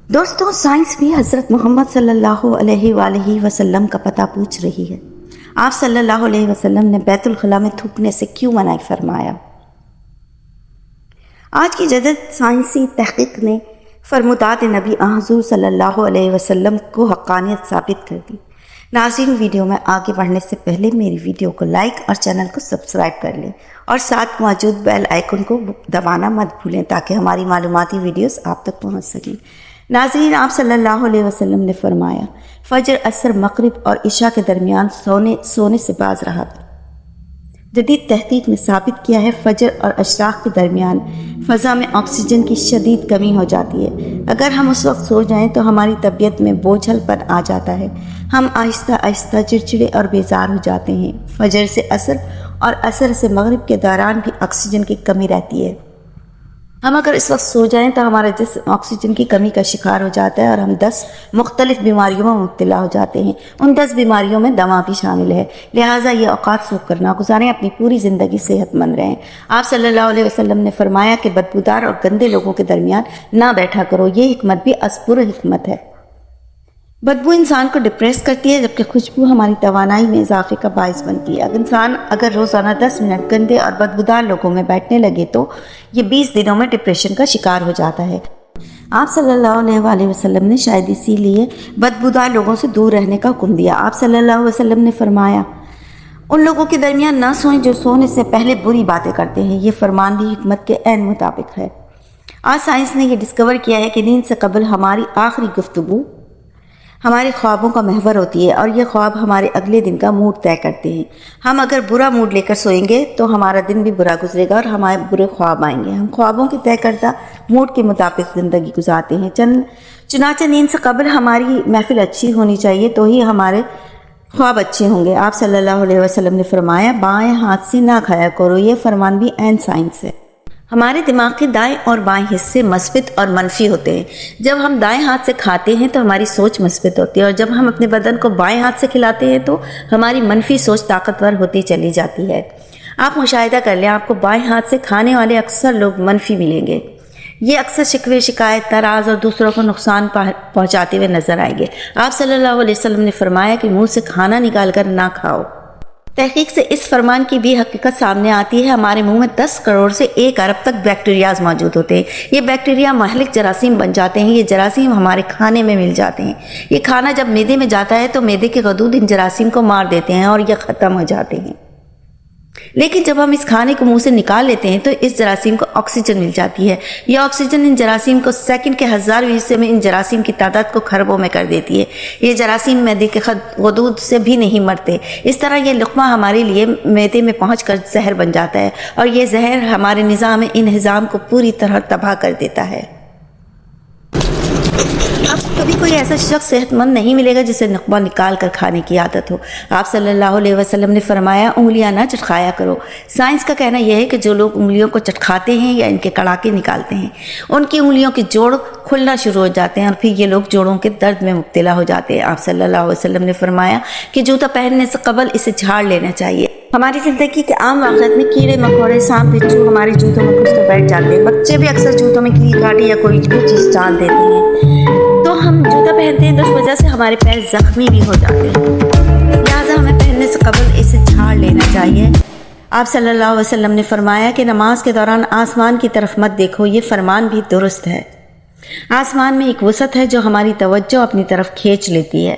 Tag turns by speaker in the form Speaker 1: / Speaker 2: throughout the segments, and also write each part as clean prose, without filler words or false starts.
Speaker 1: دوستوں، سائنس بھی حضرت محمد صلی اللہ علیہ وآلہ وسلم کا پتہ پوچھ رہی ہے۔ آپ صلی اللہ علیہ وسلم نے بیت الخلاء میں تھوکنے سے کیوں منع فرمایا؟ آج کی جدید سائنسی تحقیق نے فرمودات نبی حضور صلی اللہ علیہ وسلم کو حقانیت ثابت کر دی۔ ناظرین، ویڈیو میں آگے بڑھنے سے پہلے میری ویڈیو کو لائک اور چینل کو سبسکرائب کر لیں اور ساتھ موجود بیل آئیکن کو دبانا مت بھولیں تاکہ ہماری معلوماتی ویڈیوز آپ تک پہنچ سکیں۔ ناظرین، آپ صلی اللہ علیہ وسلم نے فرمایا، فجر، عصر، مغرب اور عشاء کے درمیان سونے سے باز رہا۔ جدید تحقیق نے ثابت کیا ہے فجر اور اشراق کے درمیان فضا میں آکسیجن کی شدید کمی ہو جاتی ہے۔ اگر ہم اس وقت سو جائیں تو ہماری طبیعت میں بوجھل پن آ جاتا ہے، ہم آہستہ آہستہ چڑچڑے اور بیزار ہو جاتے ہیں۔ فجر سے عصر اور عصر سے مغرب کے دوران بھی آکسیجن کی کمی رہتی ہے۔ ہم اگر اس وقت سو جائیں تو ہمارا جسم آکسیجن کی کمی کا شکار ہو جاتا ہے اور ہم 10 مختلف بیماریوں میں مبتلا ہو جاتے ہیں۔ ان 10 بیماریوں میں دمہ بھی شامل ہے۔ لہٰذا یہ اوقات سو کر نہ گزاریں، اپنی پوری زندگی صحت مند رہیں۔ آپ صلی اللہ علیہ وسلم نے فرمایا کہ بدبودار اور گندے لوگوں کے درمیان نہ بیٹھا کرو۔ یہ حکمت بھی از پر حکمت ہے۔ بدبو انسان کو ڈپریس کرتی ہے، جبکہ خوشبو ہماری توانائی میں اضافے کا باعث بنتی ہے۔ انسان اگر روزانہ 10 منٹ گندے اور بدبودار لوگوں میں بیٹھنے لگے تو یہ 20 دنوں میں ڈپریشن کا شکار ہو جاتا ہے۔ آپ صلی اللہ علیہ وآلہ وسلم نے شاید اسی لیے بدبودار لوگوں سے دور رہنے کا حکم دیا۔ آپ صلی اللہ علیہ وسلم نے فرمایا، ان لوگوں کے درمیان نہ سوئیں جو سونے سے پہلے بری باتیں کرتے ہیں۔ یہ فرمان بھی حکمت کے عین مطابق ہے۔ آج سائنس نے یہ ڈسکور کیا ہے کہ نیند سے قبل ہماری آخری گفتگو ہمارے خوابوں کا محور ہوتی ہے اور یہ خواب ہمارے اگلے دن کا موڈ طے کرتے ہیں۔ ہم اگر برا موڈ لے کر سوئیں گے تو ہمارا دن بھی برا گزرے گا اور ہمارے برے خواب آئیں گے۔ ہم خوابوں کے طے کردہ موڈ کے مطابق زندگی گزارتے ہیں۔ چنانچہ نیند سے قبل ہماری محفل اچھی ہونی چاہیے تو ہی ہمارے خواب اچھے ہوں گے۔ آپ صلی اللہ علیہ وسلم نے فرمایا، بائیں ہاتھ سے نہ کھایا کرو۔ یہ فرمان بھی عین سائنس ہے۔ ہمارے دماغ کے دائیں اور بائیں حصے مثبت اور منفی ہوتے ہیں۔ جب ہم دائیں ہاتھ سے کھاتے ہیں تو ہماری سوچ مثبت ہوتی ہے اور جب ہم اپنے بدن کو بائیں ہاتھ سے کھلاتے ہیں تو ہماری منفی سوچ طاقتور ہوتی چلی جاتی ہے۔ آپ مشاہدہ کر لیں، آپ کو بائیں ہاتھ سے کھانے والے اکثر لوگ منفی ملیں گے۔ یہ اکثر شکوے، شکایت، ناراض اور دوسروں کو نقصان پہنچاتے ہوئے نظر آئیں گے۔ آپ صلی اللہ علیہ وسلم نے فرمایا کہ منہ سے کھانا نکال کر نہ کھاؤ۔ تحقیق سے اس فرمان کی بھی حقیقت سامنے آتی ہے۔ ہمارے منہ میں 10 کروڑ سے 1 ارب تک بیکٹیریاز موجود ہوتے ہیں۔ یہ بیکٹیریا مہلک جراثیم بن جاتے ہیں۔ یہ جراثیم ہمارے کھانے میں مل جاتے ہیں۔ یہ کھانا جب معدے میں جاتا ہے تو معدے کے غدود ان جراثیم کو مار دیتے ہیں اور یہ ختم ہو جاتے ہیں۔ لیکن جب ہم اس کھانے کو منہ سے نکال لیتے ہیں تو اس جراثیم کو آکسیجن مل جاتی ہے۔ یہ آکسیجن ان جراثیم کو سیکنڈ کے 1000ویں حصے میں ان جراثیم کی تعداد کو خربوں میں کر دیتی ہے۔ یہ جراثیم معدے کے غدود سے بھی نہیں مرتے۔ اس طرح یہ لقمہ ہمارے لیے معدے میں پہنچ کر زہر بن جاتا ہے اور یہ زہر ہمارے نظام انہضام کو پوری طرح تباہ کر دیتا ہے۔ اب کبھی کوئی ایسا شخص صحت مند نہیں ملے گا جسے لقمہ نکال کر کھانے کی عادت ہو۔ آپ صلی اللہ علیہ وسلم نے فرمایا، انگلیاں نہ چٹکایا کرو۔ سائنس کا کہنا یہ ہے کہ جو لوگ انگلیوں کو چٹکاتے ہیں یا ان کے کڑاکے نکالتے ہیں، ان کی انگلیوں کے جوڑ کھلنا شروع ہو جاتے ہیں اور پھر یہ لوگ جوڑوں کے درد میں مبتلا ہو جاتے ہیں۔ آپ صلی اللہ علیہ وسلم نے فرمایا کہ جوتا پہننے سے قبل اسے جھاڑ لینا چاہیے۔ ہماری زندگی کے عام واقعات میں کیڑے مکوڑے، سانپ، بچھو ہمارے جوتوں میں گھس کر بیٹھ جاتے ہیں۔ بچے بھی اکثر جوتوں میں کیڑی کاٹی یا کوئی چیز ڈال دیتے ہیں تو ہم جوتا پہنتے ہیں تو اس وجہ سے ہمارے پیر زخمی بھی ہو جاتے ہیں۔ لہٰذا ہمیں پہننے سے قبل اسے جھاڑ لینا چاہیے۔ آپ صلی اللہ علیہ وسلم نے فرمایا کہ نماز کے دوران آسمان کی طرف مت دیکھو۔ یہ فرمان بھی درست ہے۔ آسمان میں ایک وسعت ہے جو ہماری توجہ اپنی طرف کھینچ لیتی ہے۔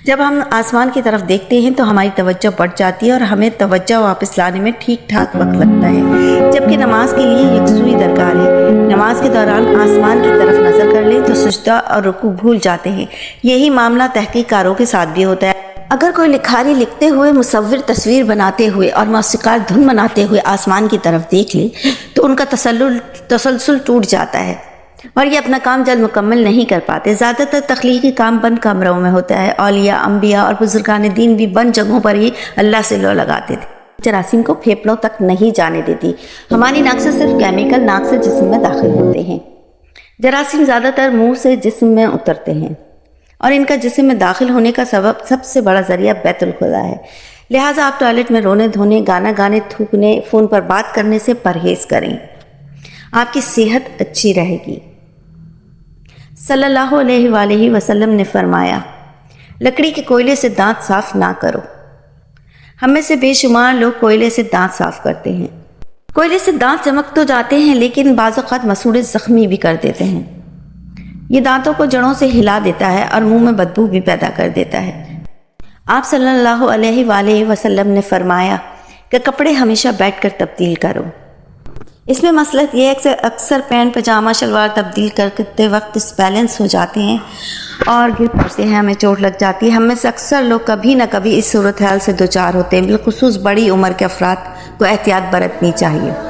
Speaker 1: جب ہم آسمان کی طرف دیکھتے ہیں تو ہماری توجہ بڑھ جاتی ہے اور ہمیں توجہ واپس لانے میں ٹھیک ٹھاک وقت لگتا ہے، جبکہ نماز کے لیے یکسوئی درکار ہے۔ نماز کے دوران آسمان کی طرف نظر کر لیں تو سجدہ اور رکوع بھول جاتے ہیں۔ یہی معاملہ تحقیق کاروں کے ساتھ بھی ہوتا ہے۔ اگر کوئی لکھاری لکھتے ہوئے، مصور تصویر بناتے ہوئے اور موسیقار دھن بناتے ہوئے آسمان کی طرف دیکھ لے تو ان کا تسلسل ٹوٹ جاتا ہے اور یہ اپنا کام جلد مکمل نہیں کر پاتے۔ زیادہ تر تخلیقی کام بند کمروں میں ہوتا ہے۔ اولیاء، انبیاء اور بزرگان دین بھی بند جگہوں پر ہی اللہ سے لو لگاتے تھے۔ جراثیم کو پھیپھڑوں تک نہیں جانے دیتی۔ ہماری ناک سے صرف کیمیکل ناک سے جسم میں داخل ہوتے ہیں۔ جراثیم زیادہ تر منہ سے جسم میں اترتے ہیں اور ان کا جسم میں داخل ہونے کا سب سے بڑا ذریعہ بیت الخلاء ہے۔ لہٰذا آپ ٹوائلٹ میں رونے دھونے، گانا گانے، تھوکنے، فون پر بات کرنے سے پرہیز کریں۔ آپ کی صحت اچھی رہے گی۔ صلی اللہ علیہ وآلہ وسلم نے فرمایا، لکڑی کے کوئلے سے دانت صاف نہ کرو۔ ہم میں سے بے شمار لوگ کوئلے سے دانت صاف کرتے ہیں۔ کوئلے سے دانت چمک تو جاتے ہیں لیکن بعض اوقات مسوڑے زخمی بھی کر دیتے ہیں۔ یہ دانتوں کو جڑوں سے ہلا دیتا ہے اور منہ میں بدبو بھی پیدا کر دیتا ہے۔ آپ صلی اللہ علیہ وآلہ وسلم نے فرمایا کہ کپڑے ہمیشہ بیٹھ کر تبدیل کرو۔ اس میں مصلحت یہ ہے کہ اکثر پینٹ پجامہ شلوار تبدیل کرتے وقت اس بیلنس ہو جاتے ہیں اور گر پڑتے ہیں، ہمیں چوٹ لگ جاتی ہے۔ ہم میں سے اکثر لوگ کبھی نہ کبھی اس صورتحال سے دوچار ہوتے ہیں، بالخصوص بڑی عمر کے افراد کو احتیاط برتنی چاہیے۔